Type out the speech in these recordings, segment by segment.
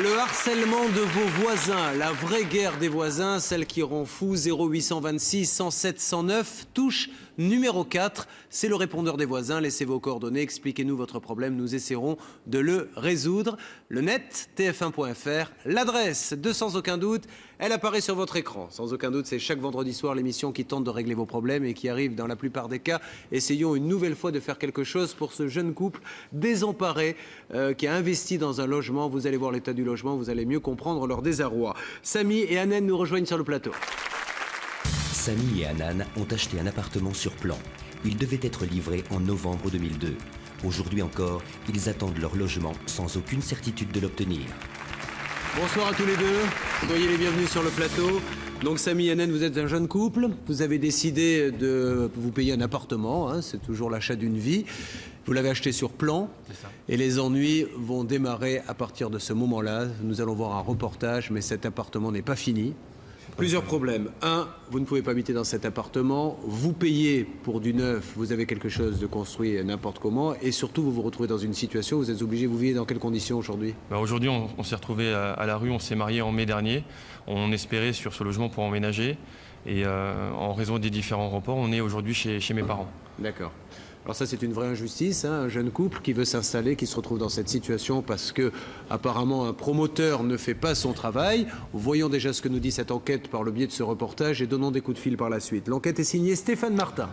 Le harcèlement de vos voisins, la vraie guerre des voisins, celle qui rend fou. 0826 107 109, touche numéro 4. C'est le répondeur des voisins. Laissez vos coordonnées, expliquez-nous votre problème. Nous essaierons de le résoudre. Le net, tf1.fr. L'adresse, sans aucun doute, elle apparaît sur votre écran. Sans aucun doute, c'est chaque vendredi soir l'émission qui tente de régler vos problèmes et qui arrive dans la plupart des cas. Essayons une nouvelle fois de faire quelque chose pour ce jeune couple désemparé qui a investi dans un logement. Vous allez voir l'état du logement, vous allez mieux comprendre leur désarroi. Samy et Hanan nous rejoignent sur le plateau. Samy et Hanan ont acheté un appartement sur plan. Il devait être livré en novembre 2002. Aujourd'hui encore, ils attendent leur logement sans aucune certitude de l'obtenir. Bonsoir à tous les deux, soyez les bienvenus sur le plateau. Donc Samy et Hanan, vous êtes un jeune couple, vous avez décidé de vous payer un appartement, hein, c'est toujours l'achat d'une vie. Vous l'avez acheté sur plan, et les ennuis vont démarrer à partir de ce moment-là. Nous allons voir un reportage, mais cet appartement n'est pas fini. Plusieurs problèmes. Un, vous ne pouvez pas habiter dans cet appartement. Vous payez pour du neuf, vous avez quelque chose de construit n'importe comment. Et surtout, vous vous retrouvez dans une situation où vous êtes obligé, vous vivez dans quelles conditions aujourd'hui ? Aujourd'hui, on s'est retrouvé à la rue, on s'est marié en mai dernier. On espérait sur ce logement pour emménager. Et en raison des différents reports, on est aujourd'hui chez mes parents. D'accord. Alors ça, c'est une vraie injustice, hein, un jeune couple qui veut s'installer, qui se retrouve dans cette situation parce que apparemment un promoteur ne fait pas son travail. Voyons déjà ce que nous dit cette enquête par le biais de ce reportage et donnons des coups de fil par la suite. L'enquête est signée Stéphane Martin.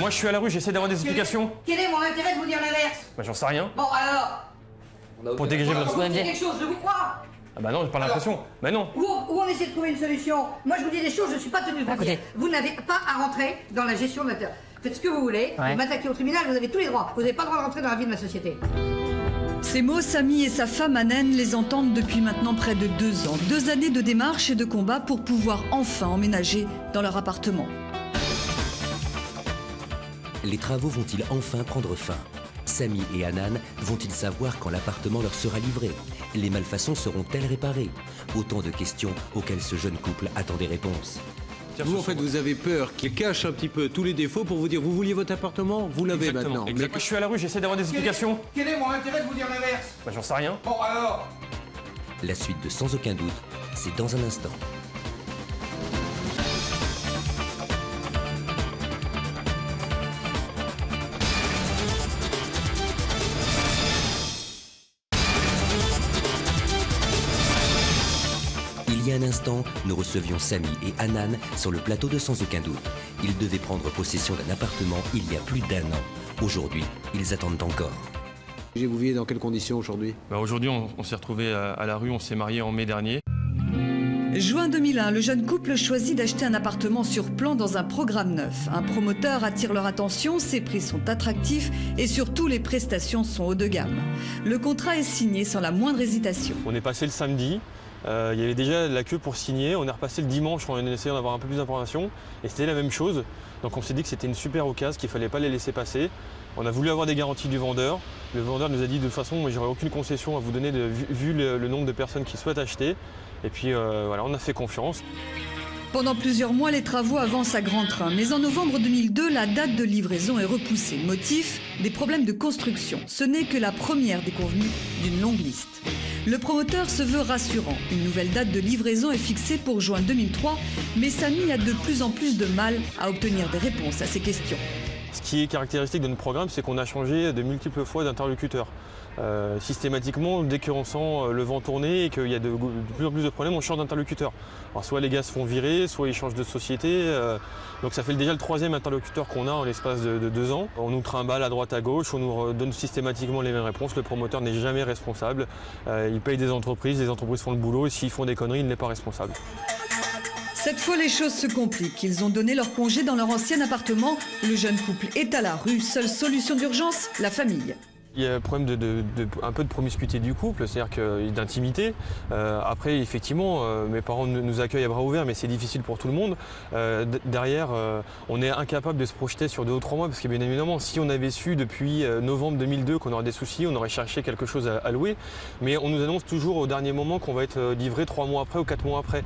Moi, je suis à la rue, j'essaie d'avoir des explications. Quel est mon intérêt de vous dire l'inverse ? Bah, j'en sais rien. Bon alors, Pour dégager votre... vous dites quelque chose, je vous crois. Ah bah non, j'ai pas l'impression. Bah non. Où on essaie de trouver une solution. Moi je vous dis des choses, je suis pas tenu de vous dire. Vous n'avez pas à rentrer dans la gestion de l'intérieur. Faites ce que vous voulez, vous m'attaquez au tribunal, vous avez tous les droits. Vous n'avez pas le droit de rentrer dans la vie de ma société. Ces mots, Samy et sa femme Hanan les entendent depuis maintenant près de 2 ans. 2 années de démarches et de combats pour pouvoir enfin emménager dans leur appartement. Les travaux vont-ils enfin prendre fin ? Samy et Hanan vont-ils savoir quand l'appartement leur sera livré ? Les malfaçons seront-elles réparées ? Autant de questions auxquelles ce jeune couple attend des réponses. Vous, en fait, vous avez peur qu'il cache un petit peu tous les défauts pour vous dire, vous vouliez votre appartement, vous l'avez maintenant. Exactement. Mais... Je suis à la rue, j'essaie d'avoir des explications. Quel est mon intérêt de vous dire l'inverse ? Bah j'en sais rien. Bon alors. La suite de Sans aucun doute, c'est dans un instant. Il y a un instant, nous recevions Samy et Hanan sur le plateau de Sans aucun doute. Ils devaient prendre possession d'un appartement il y a plus d'1 an. Aujourd'hui, ils attendent encore. Vous vivez dans quelles conditions aujourd'hui ? Bah aujourd'hui, on s'est retrouvé à la rue, on s'est marié en mai dernier. Juin 2001, le jeune couple choisit d'acheter un appartement sur plan dans un programme neuf. Un promoteur attire leur attention, ses prix sont attractifs et surtout les prestations sont haut de gamme. Le contrat est signé sans la moindre hésitation. On est passé le samedi. Il y avait déjà la queue pour signer, on est repassé le dimanche en essayant d'avoir un peu plus d'informations et c'était la même chose. Donc on s'est dit que c'était une super occasion, qu'il ne fallait pas les laisser passer. On a voulu avoir des garanties du vendeur. Le vendeur nous a dit de toute façon, moi j'aurais aucune concession à vous donner vu le nombre de personnes qui souhaitent acheter. Et puis voilà, on a fait confiance. Pendant plusieurs mois, les travaux avancent à grand train. Mais en novembre 2002, la date de livraison est repoussée. Motif, des problèmes de construction. Ce n'est que la première déconvenue d'une longue liste. Le promoteur se veut rassurant. Une nouvelle date de livraison est fixée pour juin 2003, mais Samy a de plus en plus de mal à obtenir des réponses à ces questions. Ce qui est caractéristique de notre programme, c'est qu'on a changé de multiples fois d'interlocuteur. Systématiquement, dès qu'on sent le vent tourner et qu'il y a de plus en plus de problèmes, on change d'interlocuteur. Alors soit les gars se font virer, soit ils changent de société. Donc ça fait déjà le 3e interlocuteur qu'on a en l'espace de 2 ans. On nous trimballe à droite à gauche, on nous donne systématiquement les mêmes réponses. Le promoteur n'est jamais responsable. Il paye des entreprises font le boulot et s'ils font des conneries, il n'est pas responsable. Cette fois, les choses se compliquent. Ils ont donné leur congé dans leur ancien appartement. Le jeune couple est à la rue. Seule solution d'urgence, la famille. Il y a un problème un peu de promiscuité du couple, c'est-à-dire d'intimité. Après, effectivement, mes parents nous accueillent à bras ouverts, mais c'est difficile pour tout le monde. Derrière, on est incapable de se projeter sur 2 ou 3 mois, parce que bien évidemment, si on avait su depuis novembre 2002 qu'on aurait des soucis, on aurait cherché quelque chose à louer. Mais on nous annonce toujours au dernier moment qu'on va être livré 3 mois après ou 4 mois après.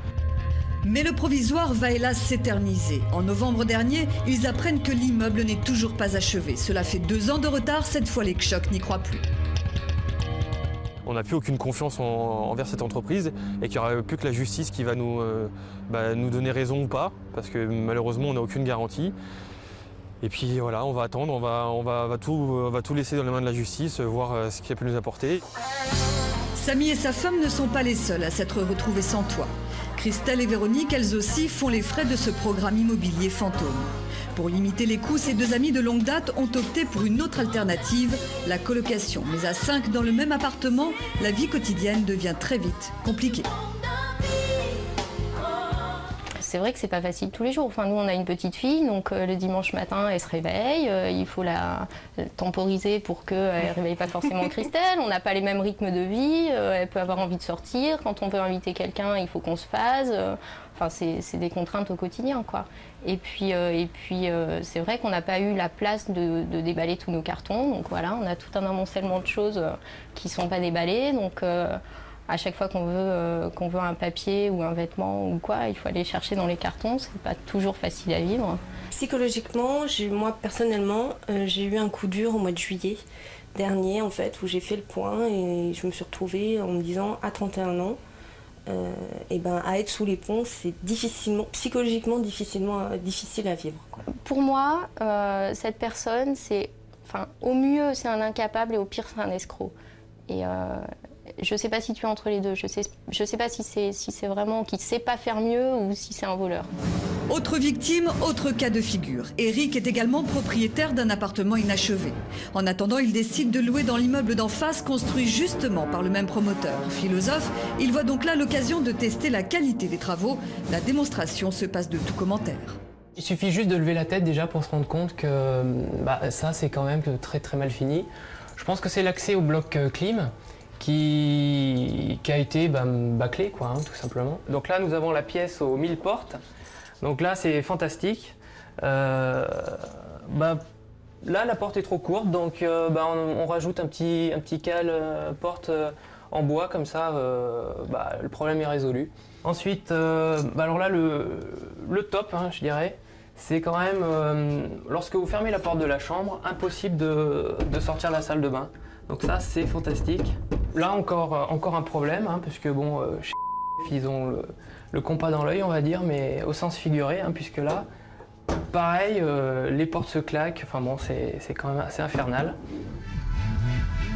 Mais le provisoire va hélas s'éterniser. En novembre dernier, ils apprennent que l'immeuble n'est toujours pas achevé. Cela fait 2 ans de retard, cette fois les Chocs n'y croient plus. on n'a plus aucune confiance envers cette entreprise et qu'il n'y aura plus que la justice qui va nous donner raison ou pas, parce que malheureusement on n'a aucune garantie. Et puis voilà, on va attendre, on va tout laisser dans les mains de la justice, voir ce qu'elle peut nous apporter. Samy et sa femme ne sont pas les seuls à s'être retrouvés sans toit. Christelle et Véronique, elles aussi, font les frais de ce programme immobilier fantôme. Pour limiter les coûts, ces deux amis de longue date ont opté pour une autre alternative, la colocation. Mais à 5 dans le même appartement, la vie quotidienne devient très vite compliquée. C'est vrai que c'est pas facile tous les jours. Enfin, nous, on a une petite fille, donc le dimanche matin, elle se réveille. Il faut la temporiser pour qu'elle ne réveille pas forcément Christelle. On n'a pas les mêmes rythmes de vie. Elle peut avoir envie de sortir. Quand on veut inviter quelqu'un, il faut qu'on se fasse. Enfin, c'est des contraintes au quotidien, quoi. Et puis c'est vrai qu'on n'a pas eu la place de déballer tous nos cartons. Donc voilà, on a tout un amoncellement de choses qui ne sont pas déballées. Donc à chaque fois qu'on veut un papier ou un vêtement ou quoi, il faut aller chercher dans les cartons. C'est pas toujours facile à vivre. Psychologiquement, moi personnellement, j'ai eu un coup dur au mois de juillet dernier, en fait, où j'ai fait le point et je me suis retrouvée en me disant à 31 ans, à être sous les ponts, c'est psychologiquement difficile à vivre, quoi. Pour moi, cette personne, au mieux c'est un incapable et au pire c'est un escroc. Et je ne sais pas situer entre les deux. Je sais pas si c'est vraiment qu'il ne sait pas faire mieux ou si c'est un voleur. Autre victime, autre cas de figure. Eric est également propriétaire d'un appartement inachevé. En attendant, il décide de louer dans l'immeuble d'en face, construit justement par le même promoteur. Philosophe, il voit donc là l'occasion de tester la qualité des travaux. La démonstration se passe de tout commentaire. Il suffit juste de lever la tête déjà pour se rendre compte que ça, c'est quand même très très mal fini. Je pense que c'est l'accès au bloc clim qui a été bâclé, quoi, tout simplement. Donc là, nous avons la pièce aux 1000 portes. Donc là, c'est fantastique. Là, la porte est trop courte, donc on rajoute un petit cal porte en bois, comme ça, le problème est résolu. Ensuite, alors là, le top, je dirais, c'est quand même, lorsque vous fermez la porte de la chambre, impossible de sortir de la salle de bain. Donc ça, c'est fantastique. Là, encore un problème, puisque chez ils ont le compas dans l'œil, on va dire, mais au sens figuré, puisque là, pareil, les portes se claquent, c'est quand même assez infernal.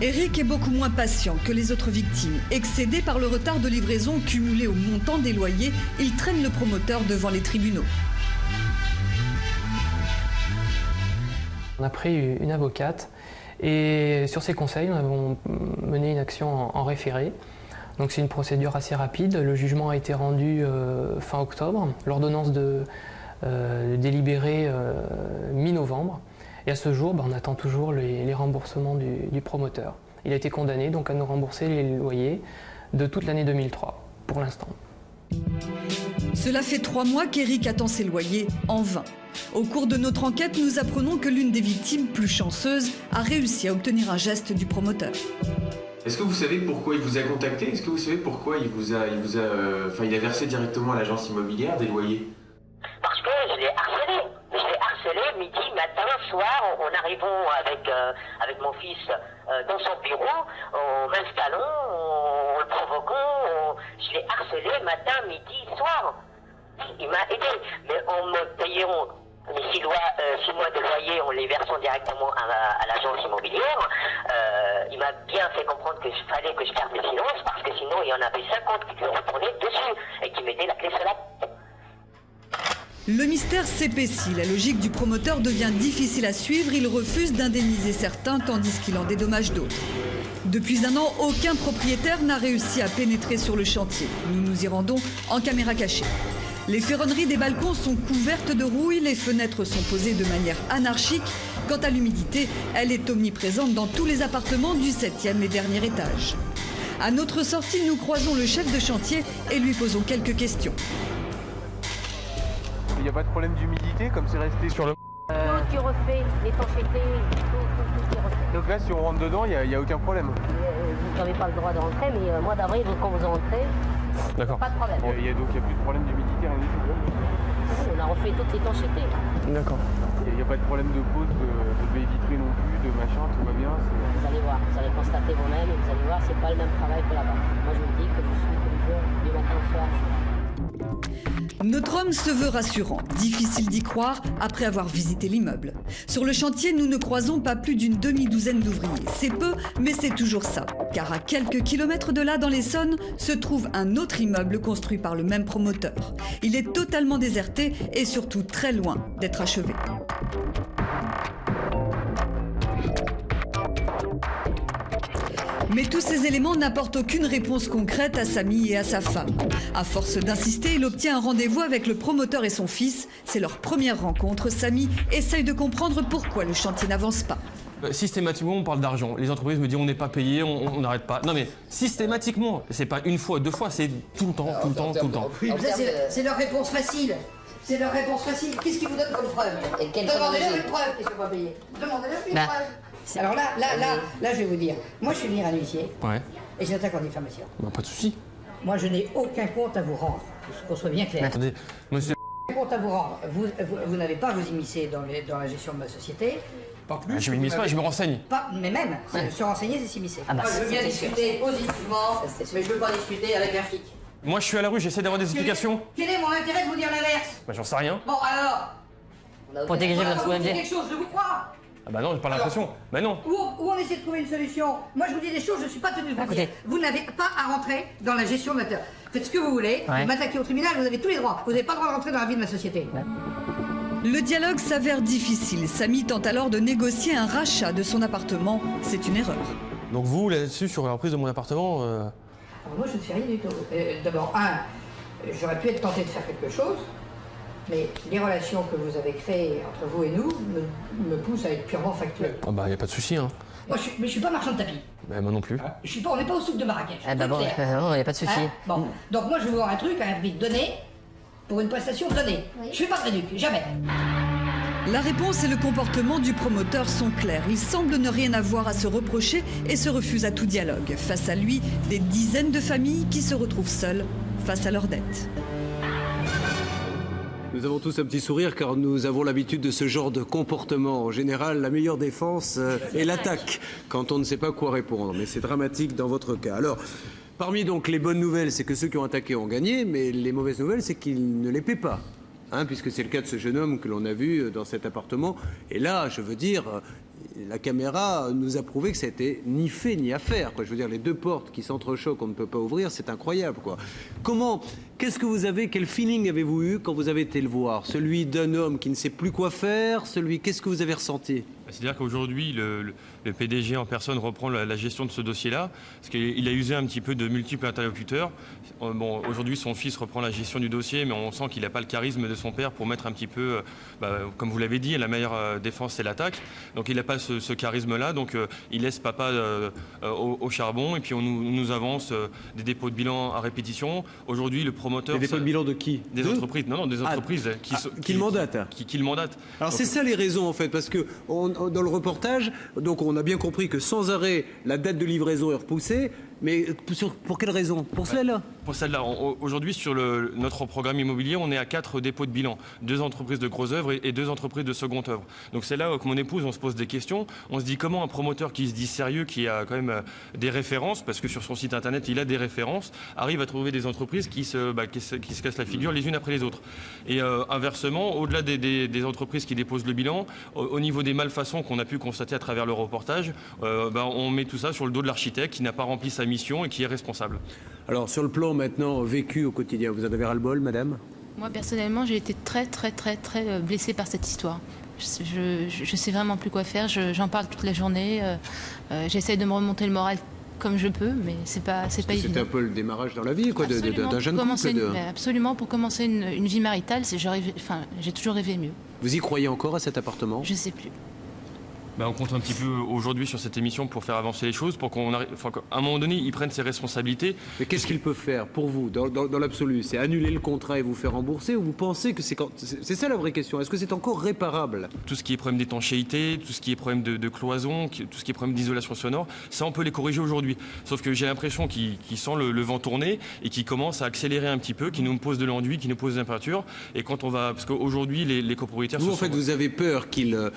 Eric est beaucoup moins patient que les autres victimes. Excédé par le retard de livraison cumulé au montant des loyers, il traîne le promoteur devant les tribunaux. On a pris une avocate et sur ses conseils, nous avons mené une action en référé. Donc c'est une procédure assez rapide. Le jugement a été rendu fin octobre, l'ordonnance de délibérée mi-novembre. Et à ce jour, on attend toujours les remboursements du promoteur. Il a été condamné donc à nous rembourser les loyers de toute l'année 2003, pour l'instant. Cela fait 3 mois qu'Eric attend ses loyers en vain. Au cours de notre enquête, nous apprenons que l'une des victimes plus chanceuses a réussi à obtenir un geste du promoteur. Est-ce que vous savez pourquoi il vous a contacté? Est-ce que vous savez pourquoi il a versé directement à l'agence immobilière des loyers? Parce que je l'ai harcelé. Je l'ai harcelé midi, matin, soir, en arrivant avec mon fils dans son bureau, en m'installant, en le provoquant, je l'ai harcelé matin, midi, soir. Il m'a aidé, mais en me payant les 6 mois de loyer, en les versant directement à l'agence immobilière, il m'a bien fait comprendre qu'il fallait que je garde mes finances, parce que sinon il y en avait 50 qui retournaient dessus et qui mettaient la clé sur la tête. Le mystère s'épaissit, la logique du promoteur devient difficile à suivre, il refuse d'indemniser certains tandis qu'il en dédommage d'autres. Depuis 1 an, aucun propriétaire n'a réussi à pénétrer sur le chantier. Nous nous y rendons en caméra cachée. Les ferronneries des balcons sont couvertes de rouille, les fenêtres sont posées de manière anarchique. Quant à l'humidité, elle est omniprésente dans tous les appartements du 7e et dernier étage. À notre sortie, nous croisons le chef de chantier et lui posons quelques questions. Il n'y a pas de problème d'humidité comme c'est resté sur le... Tout qui refait, l'étanchéité, tout qui refait. Donc là, si on rentre dedans, il n'y a aucun problème. Vous n'avez pas le droit de rentrer, mais mois d'avril, quand vous entrez, D'accord. pas de problème. Donc il n'y a plus de problème d'humidité, rien du tout. On a refait toute l'étanchéité. D'accord. Il n'y a pas de problème de pose, de baie vitrée non plus, de machin, tout va bien. Vous allez voir, vous allez constater vous-même et vous allez voir, c'est pas le même travail que là-bas. Moi, je vous dis que je suis tous les jours, du matin au soir. Notre homme se veut rassurant. Difficile d'y croire après avoir visité l'immeuble. Sur le chantier, nous ne croisons pas plus d'une demi-douzaine d'ouvriers. C'est peu, mais c'est toujours ça. Car à quelques kilomètres de là, dans l'Essonne, se trouve un autre immeuble construit par le même promoteur. Il est totalement déserté et surtout très loin d'être achevé. Mais tous ces éléments n'apportent aucune réponse concrète à Samy et à sa femme. À force d'insister, il obtient un rendez-vous avec le promoteur et son fils. C'est leur première rencontre. Samy essaye de comprendre pourquoi le chantier n'avance pas. Systématiquement, on parle d'argent. Les entreprises me disent on n'est pas payé, on n'arrête pas. Non mais systématiquement, c'est pas une fois, deux fois, c'est tout le temps, tout le temps, tout le temps. C'est leur réponse facile. C'est leur réponse facile. Qu'est-ce qu'ils vous donnent comme preuve? Demandez-leur une preuve qu'ils ne sont pas payés. Demandez-leur une preuve. Alors là, je vais vous dire, moi je suis venu à l'huissier et j'attaque en diffamation. Bah, pas de souci. Moi je n'ai aucun compte à vous rendre, qu'on soit bien clair. Attendez, monsieur. Aucun compte à vous rendre. Vous n'avez pas à vous immiscer dans la gestion de ma société. Pas plus. Je m'immisce pas, je me renseigne. Mais même, se renseigner, c'est s'immiscer. Moi je veux bien discuter positivement, mais je ne veux pas discuter avec un flic. Moi je suis à la rue, j'essaie d'avoir des explications. Quel est mon intérêt de vous dire l'inverse? Bah j'en sais rien. Bon alors. Pour dégager votre OMG. Quelque chose, je vous crois. Ah bah non, j'ai pas l'impression. Bah non. Où on essaie de trouver une solution. Moi je vous dis des choses, je ne suis pas tenu de vous dire. Vous n'avez pas à rentrer dans la gestion de la terre. Faites ce que vous voulez, vous m'attaquez au tribunal, vous avez tous les droits. Vous n'avez pas le droit de rentrer dans la vie de ma société. Le dialogue s'avère difficile. Samy tente alors de négocier un rachat de son appartement. C'est une erreur. Donc vous, là-dessus, sur la reprise de mon appartement Alors moi je ne fais rien du tout. D'abord, j'aurais pu être tenté de faire quelque chose. Mais les relations que vous avez créées entre vous et nous me poussent à être purement factuel. Ah bah y a pas de souci hein. Moi je suis pas marchand de tapis. Bah moi non plus. On n'est pas au souk de Marrakech. Ah bah bon, non, y a pas de souci. Bon, donc moi je veux voir un truc à un prix donné pour une prestation donnée. Je fais pas de réduc, jamais. La réponse et le comportement du promoteur sont clairs. Il semble ne rien avoir à se reprocher et se refuse à tout dialogue. Face à lui, des dizaines de familles qui se retrouvent seules face à leurs dettes. Nous avons tous un petit sourire car nous avons l'habitude de ce genre de comportement. En général, la meilleure défense est l'attaque quand on ne sait pas quoi répondre. Mais c'est dramatique dans votre cas. Alors, parmi donc les bonnes nouvelles, c'est que ceux qui ont attaqué ont gagné, mais les mauvaises nouvelles, c'est qu'ils ne les paient pas. Puisque c'est le cas de ce jeune homme que l'on a vu dans cet appartement. Et là, je veux dire, la caméra nous a prouvé que ça n'était ni fait ni à faire, quoi. Je veux dire, les deux portes qui s'entrechoquent, on ne peut pas ouvrir, c'est incroyable, quoi. Qu'est-ce que vous avez, quel feeling avez-vous eu quand vous avez été le voir? Celui d'un homme qui ne sait plus quoi faire, qu'est-ce que vous avez ressenti? C'est-à-dire qu'aujourd'hui, le PDG en personne reprend la gestion de ce dossier-là, parce qu'il a usé un petit peu de multiples interlocuteurs. Bon, aujourd'hui, son fils reprend la gestion du dossier, mais on sent qu'il n'a pas le charisme de son père pour mettre un petit peu, comme vous l'avez dit, la meilleure défense, c'est l'attaque. Donc il n'a pas ce charisme-là, donc il laisse papa au charbon, et puis on nous avance des dépôts de bilan à répétition. Aujourd'hui, le promoteur... Des dépôts de bilan de qui? Des entreprises, non, des entreprises qui le mandatent. Qui le mandatent. Alors donc, c'est ça les raisons, en fait, parce que dans le reportage, donc on a bien compris que sans arrêt, la date de livraison est repoussée, mais pour quelle raison? Pour celle-là? Pour celle-là. Aujourd'hui, sur notre programme immobilier, on est à 4 dépôts de bilan. 2 entreprises de gros œuvres et 2 entreprises de seconde œuvre. Donc c'est là que mon épouse, on se pose des questions. On se dit comment un promoteur qui se dit sérieux, qui a quand même des références, parce que sur son site internet, il a des références, arrive à trouver des entreprises qui se cassent la figure les unes après les autres. Et inversement, au-delà des entreprises qui déposent le bilan, au niveau des malfaçons qu'on a pu constater à travers le reportage, on met tout ça sur le dos de l'architecte qui n'a pas rempli sa mission et qui est responsable. Alors sur le plan maintenant vécu au quotidien, vous en avez ras-le-bol, madame? Moi personnellement, j'ai été très blessée par cette histoire. Je sais vraiment plus quoi faire, j'en parle toute la journée, j'essaie de me remonter le moral comme je peux, mais c'est pas évident. C'était un peu le démarrage dans la vie, quoi, d'un jeune couple. Absolument, pour commencer une vie maritale, j'ai toujours rêvé mieux. Vous y croyez encore à cet appartement? Je sais plus. On compte un petit peu aujourd'hui sur cette émission pour faire avancer les choses, pour qu'à un moment donné, ils prennent ses responsabilités. Mais qu'est-ce qu'il peut faire pour vous, dans l'absolu? C'est annuler le contrat et vous faire rembourser, ou vous pensez que c'est ça la vraie question? Est-ce que c'est encore réparable? Tout ce qui est problème d'étanchéité, tout ce qui est problème de cloison, tout ce qui est problème d'isolation sonore, ça on peut les corriger aujourd'hui. Sauf que j'ai l'impression qu'ils sentent le vent tourner et qu'ils commencent à accélérer un petit peu, qu'ils nous posent de l'enduit, qu'ils nous posent des températures. Et quand on va... Parce qu'aujourd'hui, les copropriétaires... Vous, en fait, vous avez peur qu'ils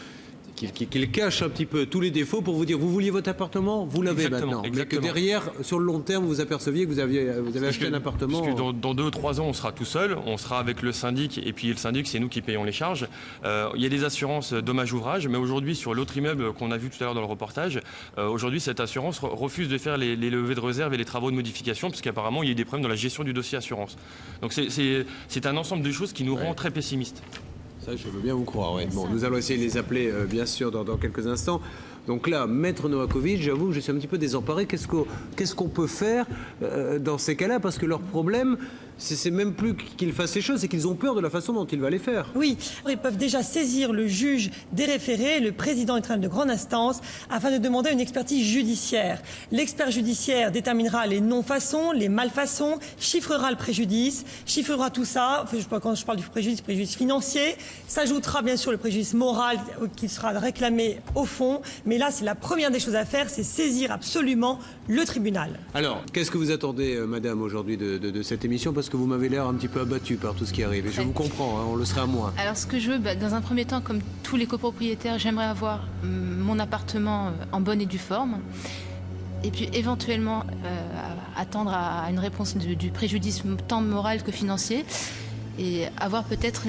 qu'il cache un petit peu tous les défauts pour vous dire vous vouliez votre appartement, vous l'avez maintenant. Mais que derrière, sur le long terme, vous aperceviez que vous avez acheté un appartement. Parce que dans 2 ou 3 ans, on sera tout seul, on sera avec le syndic, et puis le syndic, c'est nous qui payons les charges. Il y a des assurances dommages-ouvrages, mais aujourd'hui, sur l'autre immeuble qu'on a vu tout à l'heure dans le reportage, aujourd'hui, cette assurance refuse de faire les levées de réserve et les travaux de modification, parce qu'apparemment, il y a des problèmes dans la gestion du dossier assurance. Donc c'est un ensemble de choses qui nous rend très pessimistes. Ça, je veux bien vous croire. Ouais. Bon, nous allons essayer de les appeler, bien sûr, dans quelques instants. Donc là, Maître Novakovic, j'avoue que je suis un petit peu désemparé. Qu'est-ce qu'on peut faire dans ces cas-là? Parce que leur problème, c'est même plus qu'ils fassent ces choses, c'est qu'ils ont peur de la façon dont il va les faire. Oui, ils peuvent déjà saisir le juge des référés, le président du tribunal de grande instance, afin de demander une expertise judiciaire. L'expert judiciaire déterminera les non-façons, les malfaçons, chiffrera le préjudice, chiffrera tout ça. Quand je parle du préjudice financier, s'ajoutera bien sûr le préjudice moral qui sera réclamé au fond. Mais là, c'est la première des choses à faire, c'est saisir absolument le tribunal. Alors, qu'est-ce que vous attendez, madame, aujourd'hui de cette émission? Parce que vous m'avez l'air un petit peu abattue par tout ce qui arrive. Et je vous comprends, hein, on le serait à moins. Alors, ce que je veux, dans un premier temps, comme tous les copropriétaires, j'aimerais avoir mon appartement en bonne et due forme. Et puis, éventuellement, attendre à une réponse du préjudice tant moral que financier. Et avoir peut-être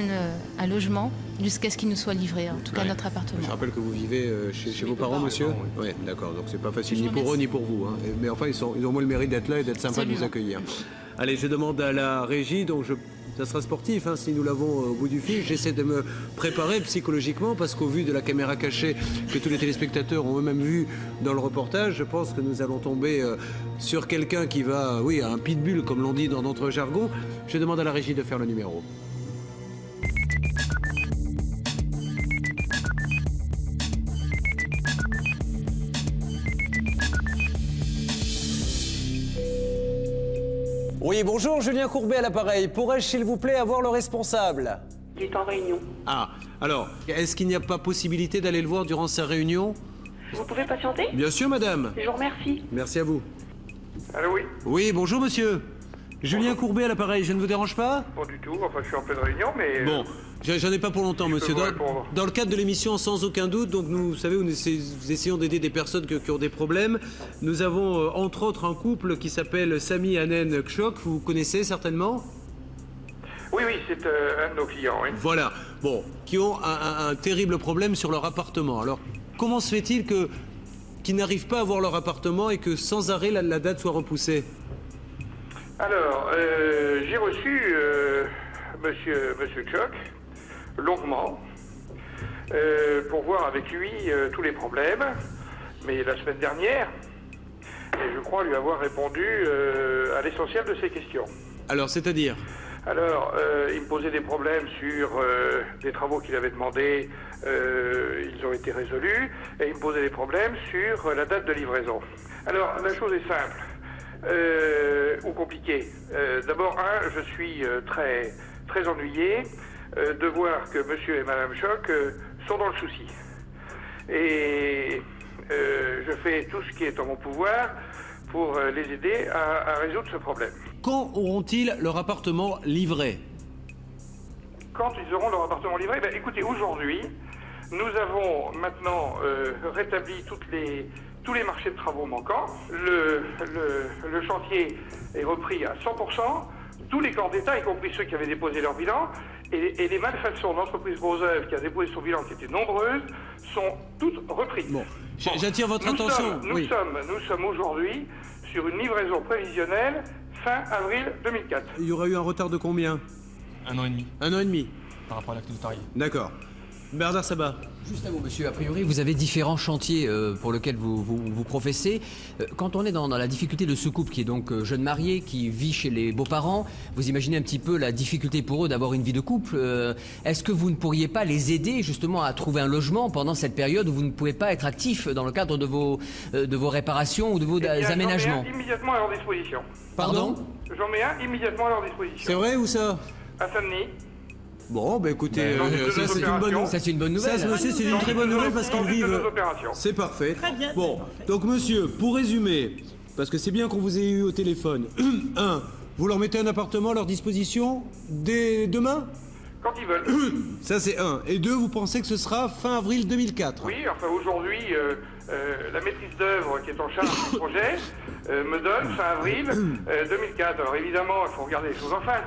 un logement jusqu'à ce qu'il nous soit livré, en tout cas notre appartement. Je rappelle que vous vivez chez vos parents, monsieur. Oui, d'accord. Donc c'est pas facile ni pour eux ni pour vous. Hein. Mais enfin, ils ont au moins le mérite d'être là et d'être sympas de vous accueillir. Allez, je demande à la régie, donc ça sera sportif, hein, si nous l'avons au bout du fil. J'essaie de me préparer psychologiquement parce qu'au vu de la caméra cachée que tous les téléspectateurs ont eux-mêmes vu dans le reportage, je pense que nous allons tomber sur quelqu'un qui va, oui, un pitbull comme l'on dit dans notre jargon. Je demande à la régie de faire le numéro. Oui, bonjour, Julien Courbet à l'appareil. Pourrais-je, s'il vous plaît, avoir le responsable? Il est en réunion. Ah, alors, est-ce qu'il n'y a pas possibilité d'aller le voir durant sa réunion? Vous pouvez patienter? Bien sûr, madame. Je vous remercie. Merci à vous. Allô, oui? Oui, bonjour, monsieur. Julien Courbet à l'appareil, je ne vous dérange pas? Pas du tout, enfin je suis en pleine réunion, mais... Bon, j'en ai pas pour longtemps, monsieur. Dans le cadre de l'émission Sans aucun doute, donc nous, vous savez, nous essayons d'aider des personnes qui ont des problèmes. Nous avons entre autres un couple qui s'appelle Sami et Anen Kchok, vous connaissez certainement? Oui, c'est un de nos clients, oui. Voilà, bon, qui ont un terrible problème sur leur appartement. Alors, comment se fait-il qu'ils n'arrivent pas à avoir leur appartement et que sans arrêt la date soit repoussée? Alors, j'ai reçu monsieur Kchok longuement pour voir avec lui tous les problèmes, mais la semaine dernière, et je crois lui avoir répondu à l'essentiel de ses questions. Alors, c'est-à-dire? Alors, il me posait des problèmes sur des travaux qu'il avait demandés, ils ont été résolus, et il me posait des problèmes sur la date de livraison. Alors, la chose est simple. Ou compliqué. D'abord, je suis très ennuyé de voir que monsieur et madame Kchok sont dans le souci. Et je fais tout ce qui est en mon pouvoir pour les aider à résoudre ce problème. Quand auront-ils leur appartement livré? Quand ils auront leur appartement livré? Écoutez, aujourd'hui, nous avons maintenant rétabli tous les marchés de travaux manquants. Le chantier est repris à 100%. Tous les corps d'État, y compris ceux qui avaient déposé leur bilan, et les malfaçons d'entreprise Gros Œuvre qui a déposé son bilan, qui étaient nombreuses, sont toutes reprises. Bon, j'attire votre attention. Nous sommes aujourd'hui sur une livraison prévisionnelle fin avril 2004. Il y aurait eu un retard de combien? 1 an et demi. 1 an et demi. Par rapport à l'acte notarié. D'accord. Bernard Sabat. Juste un mot, monsieur. A priori, vous avez différents chantiers pour lesquels vous professez. Quand on est dans la difficulté de ce couple qui est donc jeune marié, qui vit chez les beaux-parents, vous imaginez un petit peu la difficulté pour eux d'avoir une vie de couple. Est-ce que vous ne pourriez pas les aider justement à trouver un logement pendant cette période où vous ne pouvez pas être actif dans le cadre de vos réparations ou de vos aménagements? J'en mets un immédiatement à leur disposition. Pardon? J'en mets un immédiatement à leur disposition. C'est vrai ou ça? À Saint-Denis. Bon, écoutez, ça c'est une bonne nouvelle. Ça, monsieur, c'est une très bonne nouvelle parce qu'ils vivent. C'est parfait. Très bien. Bon, donc monsieur, pour résumer, parce que c'est bien qu'on vous ait eu au téléphone. Vous leur mettez un appartement à leur disposition dès demain? quand ils veulent. Ça c'est 1. Et 2, vous pensez que ce sera fin avril 2004? Oui, enfin aujourd'hui, la maîtrise d'œuvre qui est en charge du projet me donne fin avril 2004. Alors évidemment, il faut regarder les choses en face.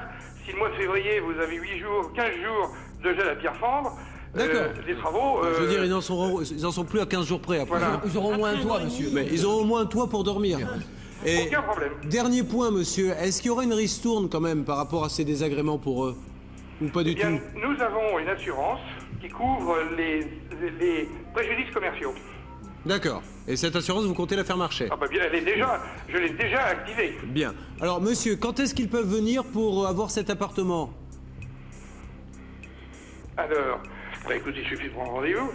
Si le mois de février, vous avez 8 jours, 15 jours de gel à pierre fendre, les travaux... Je veux dire, ils en sont plus à 15 jours près après. Voilà. Ils auront au moins un toit, monsieur. Mais ils auront au moins un toit pour dormir. Et aucun problème. Dernier point, monsieur, est-ce qu'il y aura une ristourne quand même par rapport à ces désagréments pour eux? Ou pas du tout? Nous avons une assurance qui couvre les préjudices commerciaux. D'accord. Et cette assurance, vous comptez la faire marcher? Ah bah bien, je l'ai déjà activée. Bien. Alors, monsieur, quand est-ce qu'ils peuvent venir pour avoir cet appartement? Alors, bah écoutez, il suffit de prendre rendez-vous.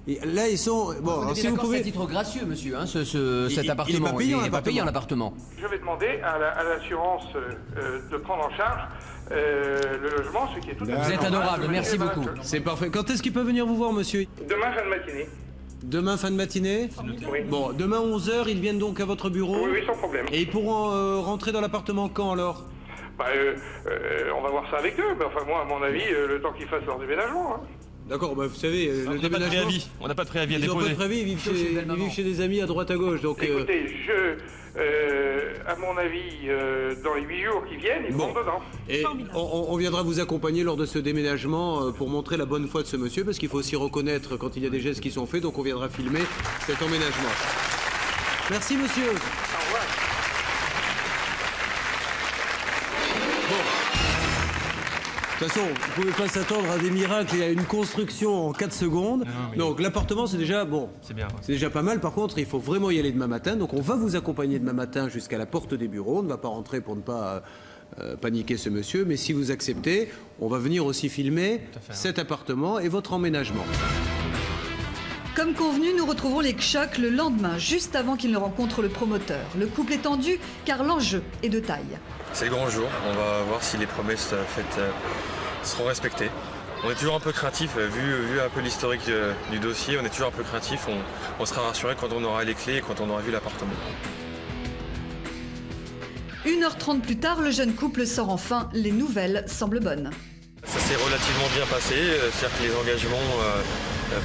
Et là, ils sont... Bon, alors, si vous pouvez... C'est à titre gracieux, monsieur, hein, cet appartement. Il n'est pas payé en appartement. Je vais demander à l'assurance de prendre en charge le logement, ce qui est tout à fait Vous êtes normal. adorable, merci beaucoup. C'est parfait. Quand est-ce qu'ils peuvent venir vous voir, monsieur? Demain, fin de matinée. Demain, fin de matinée? Oui. Bon, demain 11h, ils viennent donc à votre bureau? Oui, sans problème. Et ils pourront rentrer dans l'appartement quand, alors? Bah, on va voir ça avec eux. Bah, enfin, moi, à mon avis, le temps qu'ils fassent leur déménagement. Hein. D'accord, bah, vous savez, le déménagement... On n'a pas de préavis à déposer. Ils n'ont pas de préavis, ils vivent chez des amis à droite à gauche, donc... Écoutez, à mon avis, dans les 8 jours qui viennent, ils vont dedans. Et on viendra vous accompagner lors de ce déménagement pour montrer la bonne foi de ce monsieur, parce qu'il faut aussi reconnaître quand il y a des gestes qui sont faits, donc on viendra filmer cet emménagement. Merci, monsieur. Au revoir. De toute façon, vous ne pouvez pas s'attendre à des miracles et à une construction en 4 secondes. Donc l'appartement, c'est déjà bon. C'est bien. Ouais. C'est déjà pas mal. Par contre, il faut vraiment y aller demain matin. Donc on va vous accompagner demain matin jusqu'à la porte des bureaux. On ne va pas rentrer pour ne pas paniquer ce monsieur. Mais si vous acceptez, on va venir aussi filmer cet appartement et votre emménagement. Comme convenu, nous retrouvons les Kchak le lendemain, juste avant qu'ils ne rencontrent le promoteur. Le couple est tendu car l'enjeu est de taille. C'est le grand jour, on va voir si les promesses faites seront respectées. On est toujours un peu craintif, vu un peu l'historique du dossier, on est toujours un peu craintif, on sera rassuré quand on aura les clés et quand on aura vu l'appartement. 1h30 plus tard, le jeune couple sort enfin. Les nouvelles semblent bonnes. Ça s'est relativement bien passé, c'est-à-dire que les engagements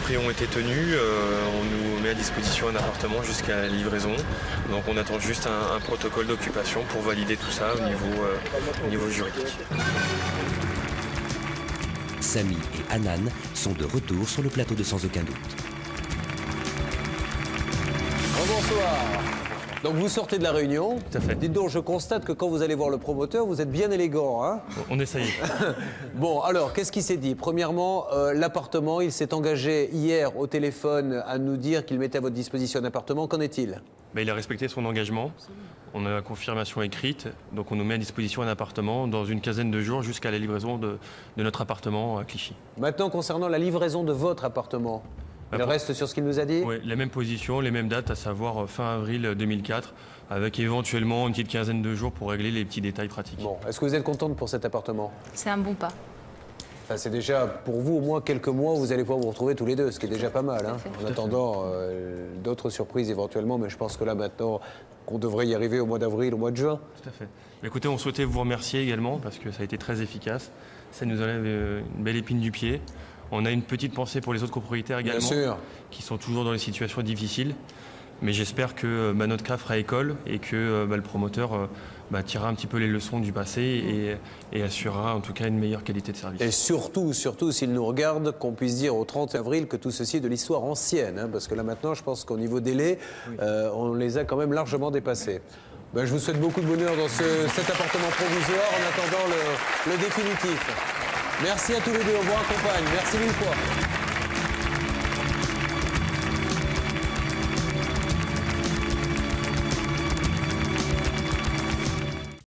pris ont été tenus, on nous met à disposition un appartement jusqu'à la livraison, donc on attend juste un protocole d'occupation pour valider tout ça au niveau juridique. Samy et Hanan sont de retour sur le plateau de Sans aucun doute. Bonsoir. Donc vous sortez de la réunion. Tout à fait. Dites donc, je constate que quand vous allez voir le promoteur, vous êtes bien élégant, hein? On essaye. Bon, alors, qu'est-ce qui s'est dit? Premièrement, l'appartement, il s'est engagé hier au téléphone à nous dire qu'il mettait à votre disposition un appartement. Qu'en est-il? Il a respecté son engagement. On a la confirmation écrite, donc on nous met à disposition un appartement dans une quinzaine de jours jusqu'à la livraison de notre appartement à Clichy. Maintenant, concernant la livraison de votre appartement, il reste sur ce qu'il nous a dit? Oui, la même position, les mêmes dates, à savoir fin avril 2004, avec éventuellement une petite quinzaine de jours pour régler les petits détails pratiques. Bon, est-ce que vous êtes contente pour cet appartement? C'est un bon pas. Enfin, c'est déjà, pour vous, au moins quelques mois, vous allez pouvoir vous retrouver tous les deux, ce qui est déjà pas mal, hein, en attendant d'autres surprises éventuellement, mais je pense que là, maintenant, qu'on devrait y arriver au mois d'avril, au mois de juin. Tout à fait. Écoutez, on souhaitait vous remercier également, parce que ça a été très efficace. Ça nous enlève une belle épine du pied. On a une petite pensée pour les autres copropriétaires également, qui sont toujours dans des situations difficiles. Mais j'espère que notre cas fera école et que le promoteur tirera un petit peu les leçons du passé et assurera en tout cas une meilleure qualité de service. Et surtout, s'il nous regarde, qu'on puisse dire au 30 avril que tout ceci est de l'histoire ancienne. Hein, parce que là maintenant, je pense qu'au niveau délai, on les a quand même largement dépassés. Je vous souhaite beaucoup de bonheur dans cet appartement provisoire en attendant le définitif. Merci à tous les deux, on vous accompagne. Merci mille fois.